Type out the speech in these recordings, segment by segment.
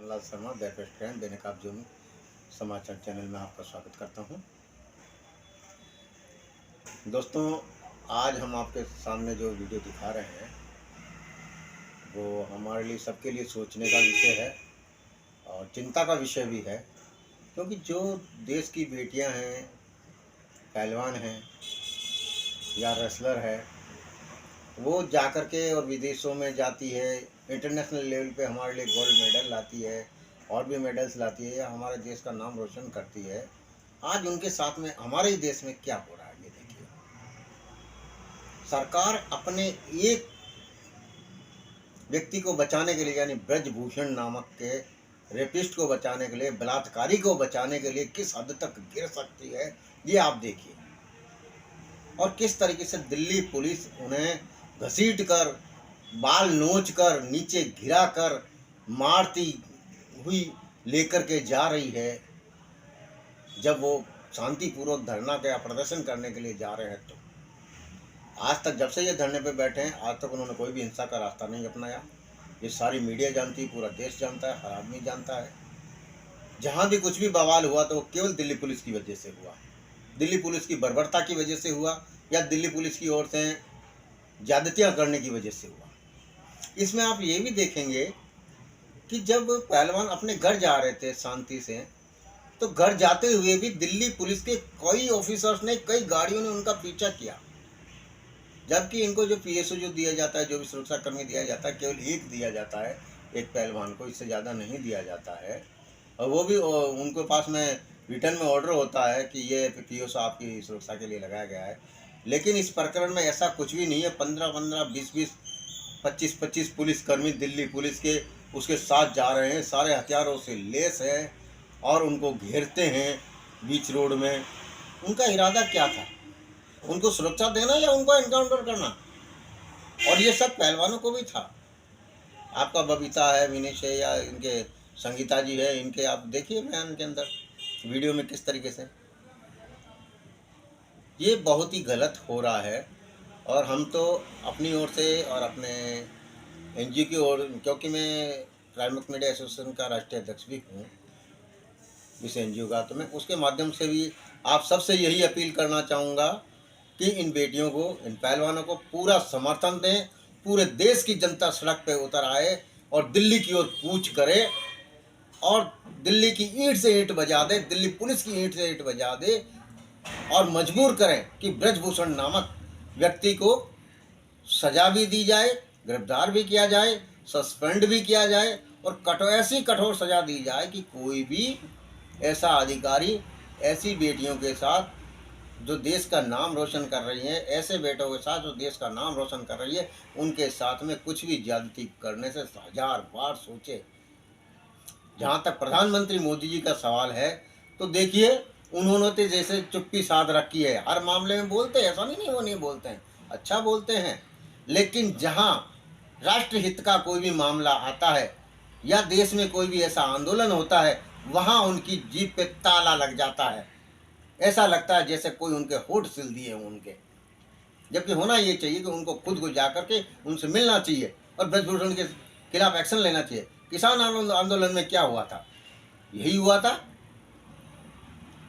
Lal Sharma बैकवेस्ट friend बेनकाब zone समाचार channel में आपका स्वागत करता हूं। दोस्तों, आज हम आपके सामने जो वीडियो दिखा रहे हैं वो हमारे लिए सबके लिए सोचने का विषय है और चिंता का विषय भी है, क्योंकि जो देश की बेटियां हैं, पहलवान हैं या रेसलर है, वो जा कर के और विदेशों में जाती है, इंटरनेशनल लेवल पे हमारे लिए गोल्ड मेडल लाती है और भी मेडल्स लाती है, हमारे देश का नाम रोशन करती है। आज उनके साथ में हमारे ही देश में क्या हो रहा है ये देखिए। सरकार अपने एक व्यक्ति को बचाने के लिए, यानी ब्रजभूषण नामक के रेपिस्ट को बचाने के लिए, बलात्कारी को बचाने के लिए किस हद तक गिर सकती है ये आप देखिए। और किस तरीके से दिल्ली पुलिस उन्हें घसीट कर, बाल नोच कर, नीचे गिरा कर, मारती हुई लेकर के जा रही है। जब वो शांतिपूर्वक धरना का प्रदर्शन करने के लिए जा रहे हैं, तो आज तक जब से ये धरने पे बैठे हैं, आज तक उन्होंने कोई भी हिंसा का रास्ता नहीं अपनाया। ये सारी मीडिया जानती है, पूरा देश जानता है, हर आदमी जानता है। जहाँ भी कुछ भी बवाल हुआ तो केवल दिल्ली पुलिस की वजह से हुआ, दिल्ली पुलिस की बर्बरता की वजह से हुआ, या दिल्ली पुलिस की ओर से ज्यादतियाँ करने की वजह से हुआ। इसमें आप ये भी देखेंगे कि जब पहलवान अपने घर जा रहे थे शांति से, तो घर जाते हुए भी दिल्ली पुलिस के कई ऑफिसर्स ने, कई गाड़ियों ने उनका पीछा किया, जबकि इनको जो पीएसओ जो दिया जाता है, जो भी सुरक्षा कर्मी दिया जाता है, केवल एक दिया जाता है, एक पहलवान को, इससे ज़्यादा नहीं दिया जाता है। और वो भी उनके पास में रिटर्न में ऑर्डर होता है कि ये पीएसओ आपकी सुरक्षा के लिए लगाया गया है। लेकिन इस प्रकरण में ऐसा कुछ भी नहीं है। 15-15, 20-20, 25-25 पुलिसकर्मी दिल्ली पुलिस के उसके साथ जा रहे हैं, सारे हथियारों से लेस है और उनको घेरते हैं बीच रोड में। उनका इरादा क्या था? उनको सुरक्षा देना या उनको एनकाउंटर करना? और ये सब पहलवानों को भी था। आपका बबीता है, विनेश है, या इनके संगीता जी है, इनके आप देखिए बयान के अंदर, वीडियो में किस तरीके से ये बहुत ही गलत हो रहा है। और हम तो अपनी ओर से और अपने एनजीओ की ओर, क्योंकि मैं प्राइमरी मीडिया एसोसिएशन का राष्ट्रीय अध्यक्ष भी हूँ इस एनजीओ का, तो मैं उसके माध्यम से भी आप सबसे यही अपील करना चाहूँगा कि इन बेटियों को, इन पहलवानों को पूरा समर्थन दें। पूरे देश की जनता सड़क पे उतर आए और दिल्ली की ओर कूच करे और दिल्ली की ईंट से ईंट बजा दे, दिल्ली पुलिस की ईंट से ईंट बजा दे और मजबूर करें कि ब्रजभूषण नामक व्यक्ति को सजा भी दी जाए, गिरफ्तार भी किया जाए, सस्पेंड भी किया जाए और ऐसी कठोर सजा दी जाए कि कोई भी ऐसा अधिकारी ऐसी बेटियों के साथ जो देश का नाम रोशन कर रही हैं, ऐसे बेटों के साथ जो देश का नाम रोशन कर रही है, उनके साथ में कुछ भी ज्यादती करने से 1000 बार सोचे। जहाँ तक प्रधानमंत्री मोदी जी का सवाल है, तो देखिए उन्होंने तो जैसे चुप्पी साध रखी है, हर मामले में बोलते हैं, ऐसा नहीं वो नहीं बोलते हैं, अच्छा बोलते हैं। लेकिन जहाँ राष्ट्रहित का कोई भी मामला आता है या देश में कोई भी ऐसा आंदोलन होता है, वहाँ उनकी जीभ पे ताला लग जाता है। ऐसा लगता है जैसे कोई उनके होठ सिल दिए हों उनके। जबकि होना ये चाहिए कि उनको खुद को जाकर के उनसे मिलना चाहिए और ब्रजभूषण के खिलाफ एक्शन लेना चाहिए। किसान आंदोलन में क्या हुआ था? यही हुआ था,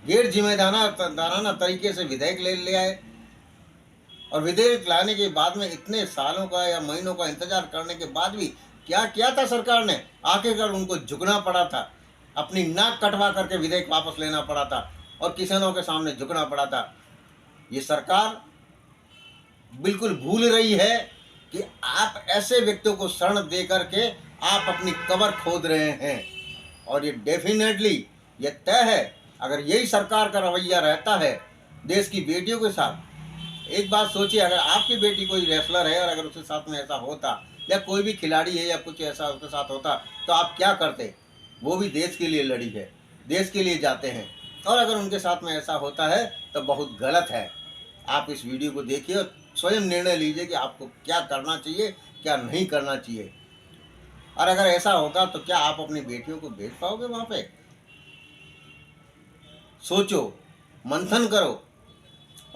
गैर जिम्मेदाराना तरीके से विधेयक ले आए और विधेयक लाने के बाद में इतने सालों का या महीनों का इंतजार करने के बाद भी क्या किया था सरकार ने? आखिरकार उनको झुकना पड़ा था, अपनी नाक कटवा करके विधेयक वापस लेना पड़ा था और किसानों के सामने झुकना पड़ा था। ये सरकार बिल्कुल भूल रही है कि आप ऐसे व्यक्तियों को शरण दे करके आप अपनी कब्र खोद रहे हैं। और ये डेफिनेटली ये तय है, अगर यही सरकार का रवैया रहता है देश की बेटियों के साथ। एक बात सोचिए, अगर आपकी बेटी कोई रेसलर है और अगर उसके साथ में ऐसा होता, या कोई भी खिलाड़ी है या कुछ ऐसा उसके साथ होता, तो आप क्या करते? वो भी देश के लिए लड़ी है, देश के लिए जाते हैं, और अगर उनके साथ में ऐसा होता है तो बहुत गलत है। आप इस वीडियो को देखिए और स्वयं निर्णय लीजिए कि आपको क्या करना चाहिए, क्या नहीं करना चाहिए। और अगर ऐसा होगा तो क्या आप अपनी बेटियों को भेज पाओगे वहाँ पे? सोचो, मंथन करो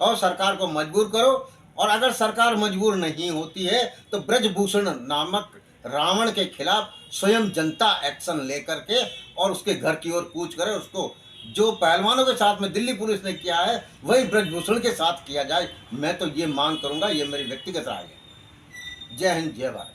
और सरकार को मजबूर करो। और अगर सरकार मजबूर नहीं होती है तो ब्रजभूषण नामक रावण के खिलाफ स्वयं जनता एक्शन लेकर के और उसके घर की ओर कूच करे, उसको जो पहलवानों के साथ में दिल्ली पुलिस ने किया है वही ब्रजभूषण के साथ किया जाए। मैं तो ये मांग करूंगा, ये मेरी व्यक्तिगत राय है। जय हिंद, जय भारत।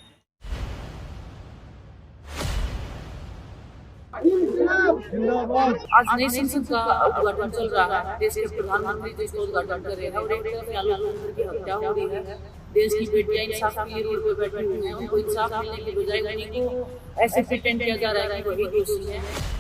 आज नई संसद का उद्घाटन चल रहा है। देश के प्रधानमंत्री जी इसका उद्घाटन कर रहे हैं और एक तरफ लालू प्रसाद की हत्या हो रही है। देश की बेटियां इंसाफ के लिए रोड पे बैठी हुई हैं, उनको इंसाफ मिलने की बजाय उन्हीं को ऐसे प्रिटेंड किया जा रहा है कि वही दोषी है।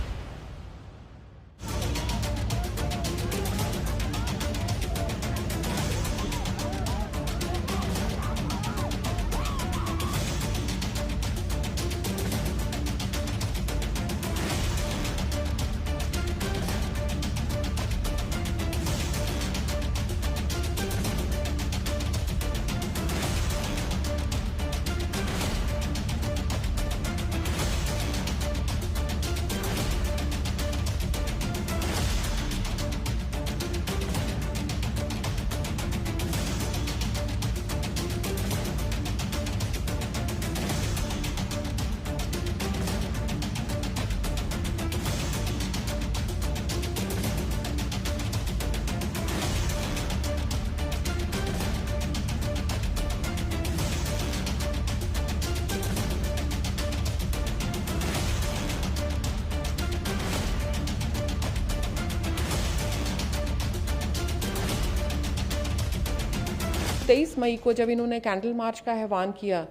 तेईस मई को जब इन्होंने कैंडल मार्च का आह्वान किया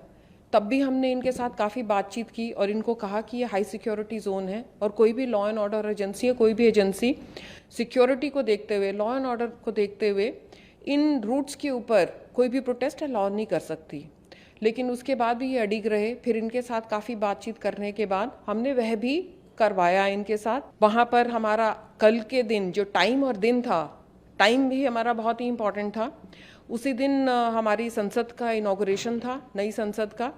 तब भी हमने इनके साथ काफ़ी बातचीत की और इनको कहा कि ये हाई सिक्योरिटी जोन है और कोई भी लॉ एंड ऑर्डर एजेंसी है, कोई भी एजेंसी सिक्योरिटी को देखते हुए, लॉ एंड ऑर्डर को देखते हुए इन रूट्स के ऊपर कोई भी प्रोटेस्ट अलाउ नहीं कर सकती। लेकिन उसके बाद भी ये अडिग रहे। फिर इनके साथ काफ़ी बातचीत करने के बाद हमने वह भी करवाया इनके साथ। वहाँ पर हमारा कल के दिन जो टाइम और दिन था, टाइम भी हमारा बहुत ही इम्पॉर्टेंट था। उसी दिन हमारी संसद का इनॉग्रेशन था, नई संसद का।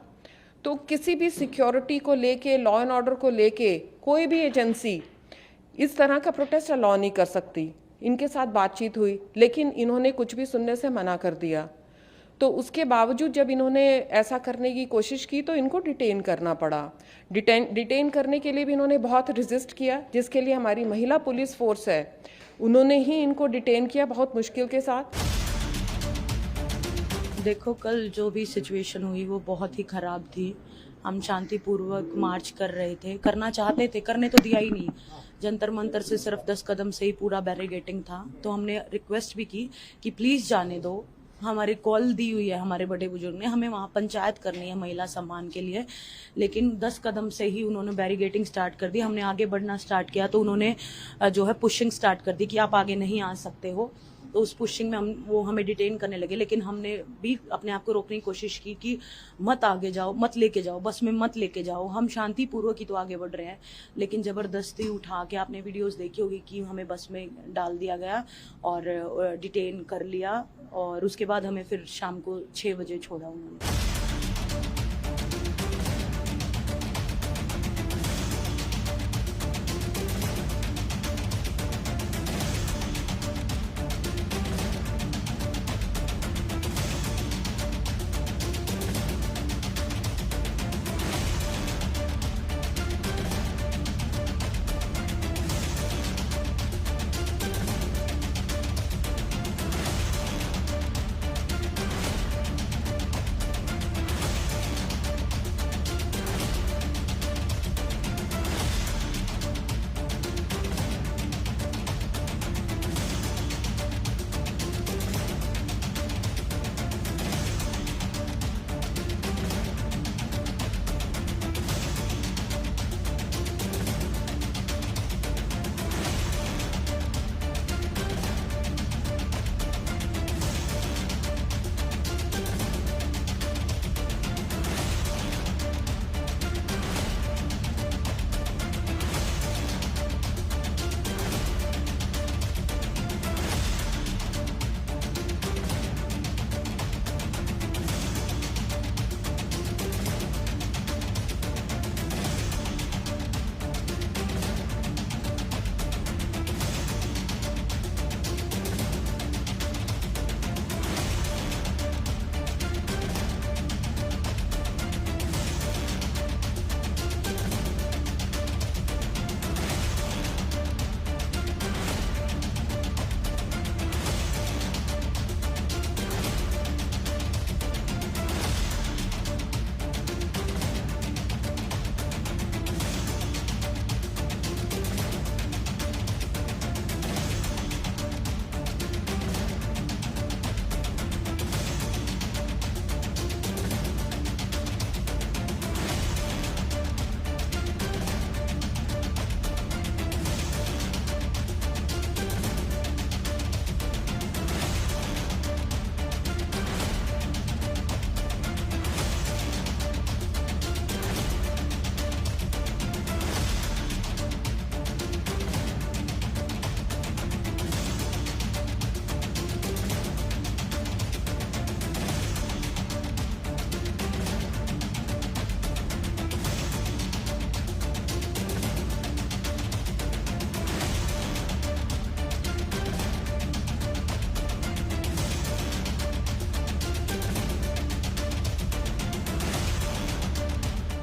तो किसी भी सिक्योरिटी को लेके, लॉ एंड ऑर्डर को लेके कोई भी एजेंसी इस तरह का प्रोटेस्ट अलाउ नहीं कर सकती। इनके साथ बातचीत हुई लेकिन इन्होंने कुछ भी सुनने से मना कर दिया। तो उसके बावजूद जब इन्होंने ऐसा करने की कोशिश की तो इनको डिटेन करना पड़ा। डिटेन करने के लिए भी इन्होंने बहुत रेजिस्ट किया, जिसके लिए हमारी महिला पुलिस फोर्स है, उन्होंने ही इनको डिटेन किया बहुत मुश्किल के साथ। देखो, कल जो भी सिचुएशन हुई वो बहुत ही ख़राब थी। हम शांतिपूर्वक मार्च कर रहे थे, करना चाहते थे, करने तो दिया ही नहीं। जंतर मंतर से सिर्फ 10 कदम से ही पूरा बैरिगेटिंग था। तो हमने रिक्वेस्ट भी की कि प्लीज़ जाने दो। हमारी कॉल दी हुई है हमारे बड़े बुजुर्ग ने, हमें वहाँ पंचायत करनी है महिला सम्मान के लिए, लेकिन 10 कदम से ही उन्होंने बैरिगेटिंग स्टार्ट कर दी। हमने आगे बढ़ना स्टार्ट किया तो उन्होंने जो है पुशिंग स्टार्ट कर दी कि आप आगे नहीं आ सकते हो। तो उस पुशिंग में वो हमें डिटेन करने लगे, लेकिन हमने भी अपने आप को रोकने की कोशिश की कि मत आगे जाओ, मत लेके जाओ, बस में मत लेके जाओ। हम शांतिपूर्वक ही तो आगे बढ़ रहे हैं, लेकिन ज़बरदस्ती उठा के, आपने वीडियोस देखी होगी कि हमें बस में डाल दिया गया और डिटेन कर लिया और उसके बाद हमें फिर शाम को 6 बजे छोड़ा उन्होंने।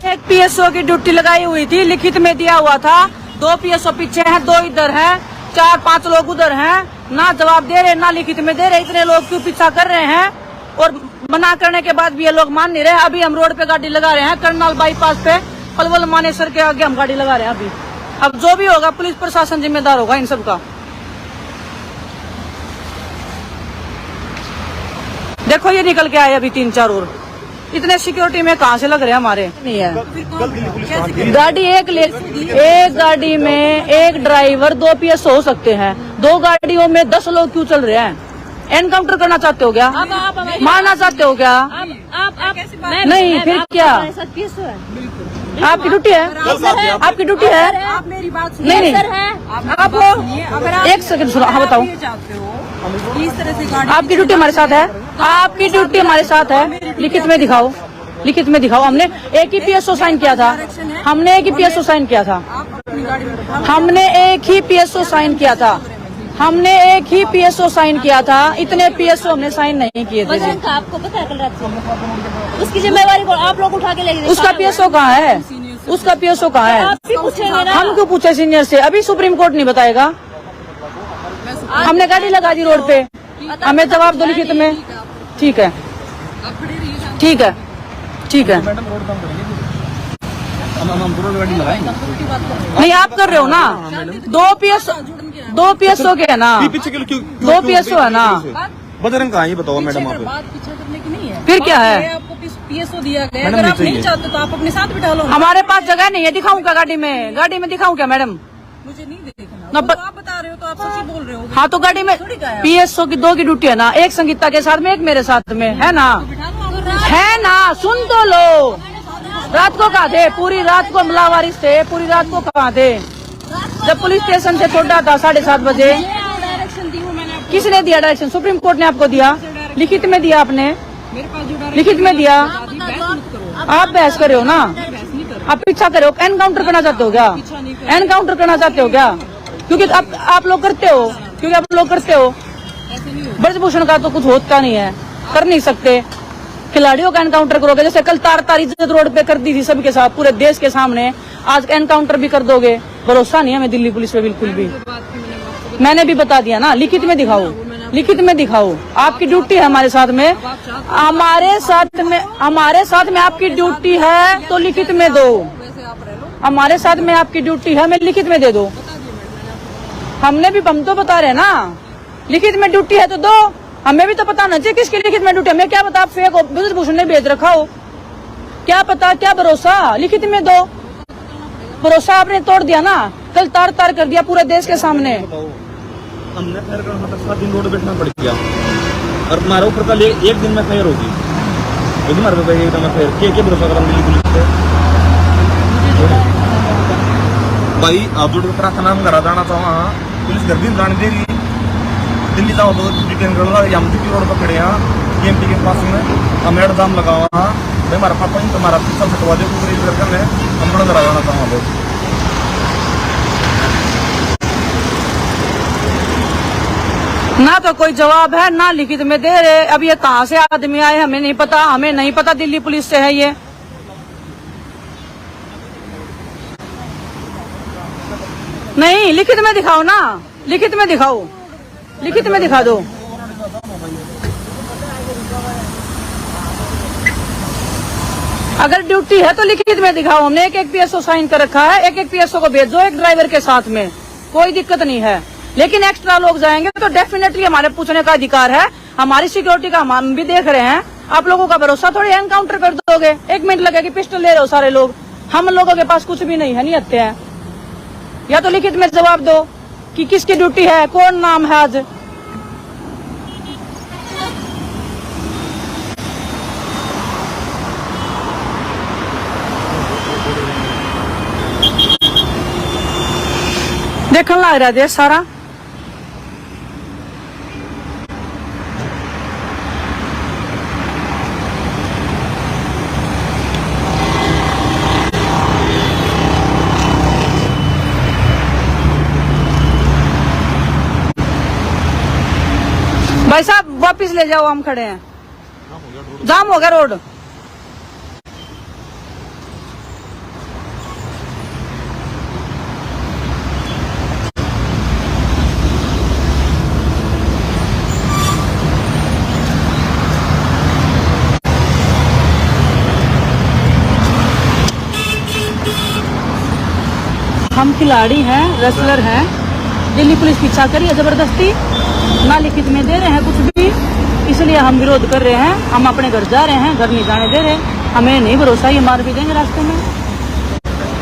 एक पीएसओ की ड्यूटी लगाई हुई थी, लिखित में दिया हुआ था। 2 पीएसओ पीछे हैं, 2 इधर हैं, 4-5 लोग उधर हैं, ना जवाब दे रहे ना लिखित में दे रहे। इतने लोग क्यों पीछा कर रहे हैं? और मना करने के बाद भी ये लोग मान नहीं रहे। अभी हम रोड पे गाड़ी लगा रहे हैं, करनाल बाईपास पे पलवल मानेसर के आगे हम गाड़ी लगा रहे हैं अभी। अब जो भी होगा पुलिस प्रशासन जिम्मेदार होगा इन सब का। देखो ये निकल के आए अभी 3-4 और। इतने सिक्योरिटी में कहाँ से लग रहे हैं हमारे? नहीं है गाड़ी एक गाड़ी में एक ड्राइवर 2 पीएसओ हो सकते हैं। 2 गाड़ियों में 10 लोग क्यों चल रहे हैं? एनकाउंटर करना चाहते हो क्या? मारना चाहते हो क्या? नहीं फिर क्या? आपकी ड्यूटी है, आपकी ड्यूटी है। आप मेरी बात नहीं आप एक सेकंड सुनो। हाँ बताओ, इस तरह से गाड़ी आपकी ड्यूटी हमारे साथ है, आपकी ड्यूटी हमारे साथ है। लिखित में दिखाओ, लिखित में दिखाओ। हमने एक ही पीएसओ साइन किया था, हमने एक ही पीएसओ साइन किया था, हमने एक ही पीएसओ साइन किया था, हमने एक ही पीएसओ साइन किया था। इतने पीएसओ हमने साइन नहीं किए थे जी। आपको पता है कल रात को उसकी जिम्मेवारी को आप लोग उठा के ले गए। उसका पीएसओ कहाँ है? उसका पीएसओ कहाँ है? आप भी पूछेंगे ना। हम क्यों पूछे सीनियर से? अभी सुप्रीम कोर्ट नहीं बताएगा। हमने गाड़ी लगा दी रोड पे, हमें जवाब दो लिखित में। ठीक है, ठीक है, ठीक है। नहीं आप कर रहे हो ना। 2 पीएसओ के है ना, 2 पीएसओ है ना। बजरंग कहाँ है ये बताओ मैडम आप। बात पीछे करने की नहीं है। फिर क्या है? आपको पीएसओ दिया गया, अगर आप नहीं चाहते तो आप अपने साथ बिठा लो। हमारे पास जगह नहीं है, दिखाऊं क्या गाड़ी में? गाड़ी में दिखाऊं क्या मैडम? मुझे नहीं देखना। ना तो आप बता रहे हो तो आप सच ही बोल रहे हो। हाँ तो गाड़ी में पीएसओ की 2 की ड्यूटी है ना, एक संगीता के साथ में, एक मेरे साथ में है ना, है ना। सुन तो लो। रात को कहाँ थे? पूरी रात को हमलावारिश थे, पूरी रात को कहाँ थे? जब पुलिस स्टेशन से छोड़ा था 7:30 बजे। किसने दिया डायरेक्शन? सुप्रीम कोर्ट ने आपको दिया, लिखित में दिया आपने, लिखित में दिया। आप बहस कर रहे हो ना, आप पीछा कर रहे हो। एनकाउंटर करना चाहते हो क्या? एनकाउंटर करना चाहते हो क्या? क्योंकि आप लोग करते हो, क्योंकि आप लोग करते हो। ब्रजभूषण का तो कुछ होता नहीं है, कर नहीं सकते। खिलाड़ियों का एनकाउंटर करोगे, जैसे कल तार इज्जत रोड पे कर दी थी सबके साथ, पूरे देश के सामने। आज एनकाउंटर भी कर दोगे? भरोसा नहीं है हमें दिल्ली पुलिस पे बिल्कुल भी। मैंने भी बता दिया ना, लिखित में दिखाओ, लिखित में दिखाओ। आपकी ड्यूटी है हमारे साथ में, हमारे साथ में आपकी ड्यूटी है तो लिखित में दो। हमारे साथ में आपकी ड्यूटी है, मैं लिखित में दे दो। हमने भी, हम तो बता रहे हैं ना, लिखित में ड्यूटी है तो दो। हमें भी तो पता ना चाहिए किसकी लिखित में ड्यूटी। हमें क्या पता आप फेक हो, ब्रजभूषण ने भेज रखा हो, क्या पता, क्या भरोसा? लिखित में दो। भरोसा आपने तोड़ दिया ना, कल तार कर दिया पूरे देश के सामने। हमने 7 दिन रोड बैठना पड़ गया और तुम्हारे ऊपर कल एक दिन में फेयर होगी। तुम्हारे ऊपर एकदम फेयर क्या भरोसा करा दिल्ली पुलिस पे? भाई आप जो प्रार्थना हम करा जाना चाहो, पुलिस घर भी जाने दे रही। दिल्ली जाओ तो एमपी रोड पर खड़े हैं, एमपी के पास में हमें दाम लगा हुआ भाई हमारा पापा ही तुम्हारा पिछल हटवा दे करके हम थोड़ा करा जाना चाहूँगा। ना तो कोई जवाब है ना लिखित में दे रहे। अब ये कहाँ से आदमी आए हमें नहीं पता, हमें नहीं पता दिल्ली पुलिस से है ये। नहीं लिखित में दिखाओ ना, लिखित में दिखाओ, लिखित में दिखा दो। अगर ड्यूटी है तो लिखित में दिखाओ। हमने एक पीएसओ साइन कर रखा है, एक पीएसओ को भेजो एक ड्राइवर के साथ में, कोई दिक्कत नहीं है। लेकिन एक्स्ट्रा लोग जाएंगे तो डेफिनेटली हमारे पूछने का अधिकार है। हमारी सिक्योरिटी का हम भी देख रहे हैं। आप लोगों का भरोसा थोड़ी एनकाउंटर कर दोगे। 1 मिनट लगेगी, पिस्टल ले रहे हो सारे लोग। हम लोगों के पास कुछ भी नहीं है, नहीं हत्या है। या तो लिखित में जवाब दो कि किसकी ड्यूटी है, कौन नाम है आज। देखने लग रहा है देश सारा। भाई साहब वापिस ले जाओ, हम खड़े हैं। जाम हो गया रोड। हम खिलाड़ी हैं, रेसलर हैं, दिल्ली पुलिस पीछा करी है जबरदस्ती, ना लिखित में दे रहे हैं कुछ भी, इसलिए हम विरोध कर रहे हैं। हम अपने घर जा रहे हैं, घर नहीं जाने दे रहे, हमें नहीं भरोसा ये मार भी देंगे रास्ते में।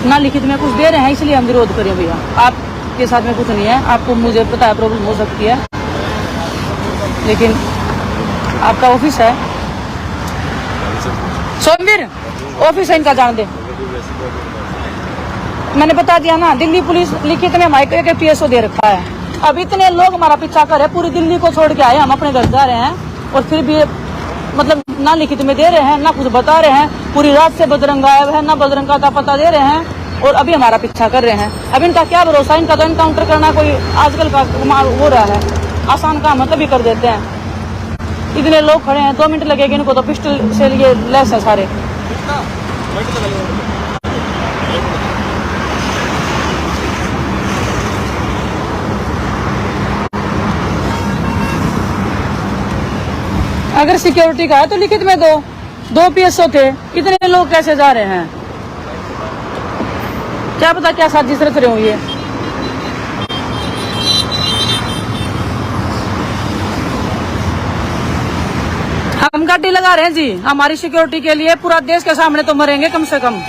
ना लिखित में कुछ दे रहे हैं, इसलिए हम विरोध करें भैया। आपके साथ में कुछ नहीं है, आपको मुझे पता है प्रॉब्लम हो सकती है, लेकिन आपका ऑफिस है, सोमवीर ऑफिस है इनका, जान दे। मैंने बता दिया ना, दिल्ली पुलिस लिखित में माइक के PSO दे रखा है। अब इतने लोग हमारा पीछा कर रहे, पूरी दिल्ली को छोड़ के आए, हम अपने घर जा रहे हैं और फिर भी मतलब ना लिखित में दे रहे हैं, ना कुछ बता रहे हैं। पूरी रात से बजरंग गायब है, ना बजरंग का पता दे रहे हैं और अभी हमारा पीछा कर रहे हैं। अब इनका क्या भरोसा, इनका तो एनकाउंटर करना कोई आजकल का हो रहा है, आसान काम है, तभी कर देते हैं। इतने लोग खड़े हैं, 2 मिनट लगेंगे इनको तो पिस्टल से लिए लैस है सारे। अगर सिक्योरिटी का है तो लिखित में दो। 2 PSO थे, इतने लोग कैसे जा रहे हैं, क्या पता क्या साजिश रच रहे हो ये। हम गाड़ी लगा रहे हैं जी हमारी सिक्योरिटी के लिए, पूरा देश के सामने तो मरेंगे कम से कम।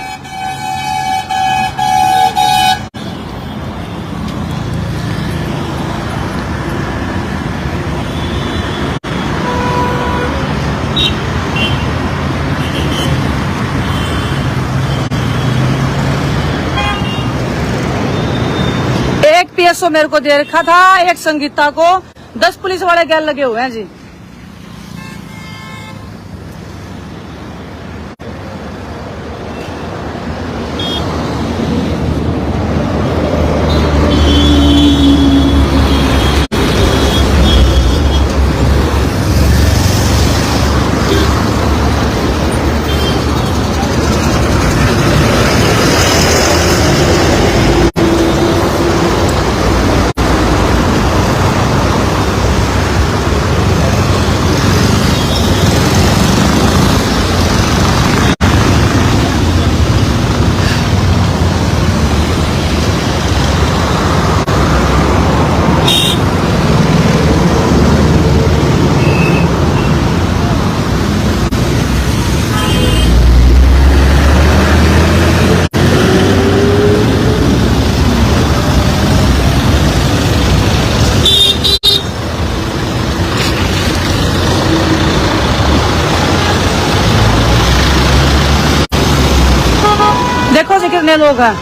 एक PSO मेरे को दे रखा था, एक संगीता को, 10 पुलिस वाले गैल लगे हुए हैं जी। देखो जी कितने लोग हैं,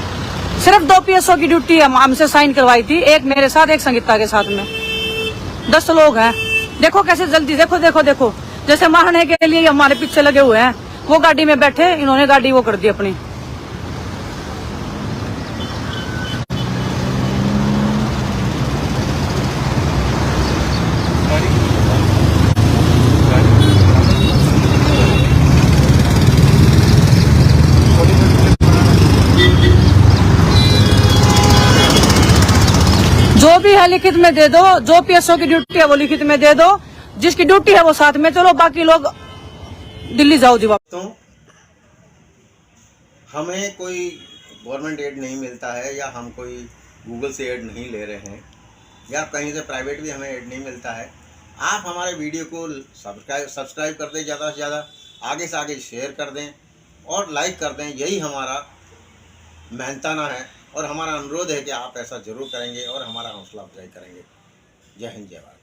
सिर्फ 2 PSO की ड्यूटी हमसे साइन करवाई थी, एक मेरे साथ, एक संगीता के साथ में, 10 लोग हैं। देखो कैसे जल्दी, देखो देखो देखो, जैसे मारने के लिए हमारे पीछे लगे हुए हैं। वो गाड़ी में बैठे, इन्होंने गाड़ी वो कर दी अपनी। जो भी है लिखित में दे दो, जो PSO की ड्यूटी है वो लिखित में दे दो, जिसकी ड्यूटी है वो साथ में चलो, बाकी लोग दिल्ली जाओ जी। तो हमें कोई गवर्नमेंट एड नहीं मिलता है, या हम कोई गूगल से एड नहीं ले रहे हैं, या कहीं से प्राइवेट भी हमें एड नहीं मिलता है। आप हमारे वीडियो को सब्सक्राइब कर दें, ज़्यादा से ज़्यादा आगे से आगे शेयर कर दें और लाइक कर दें, यही हमारा मेहनताना है और हमारा अनुरोध है कि आप ऐसा ज़रूर करेंगे और हमारा हौसला अफजाई करेंगे। जय हिंद, जय भारत।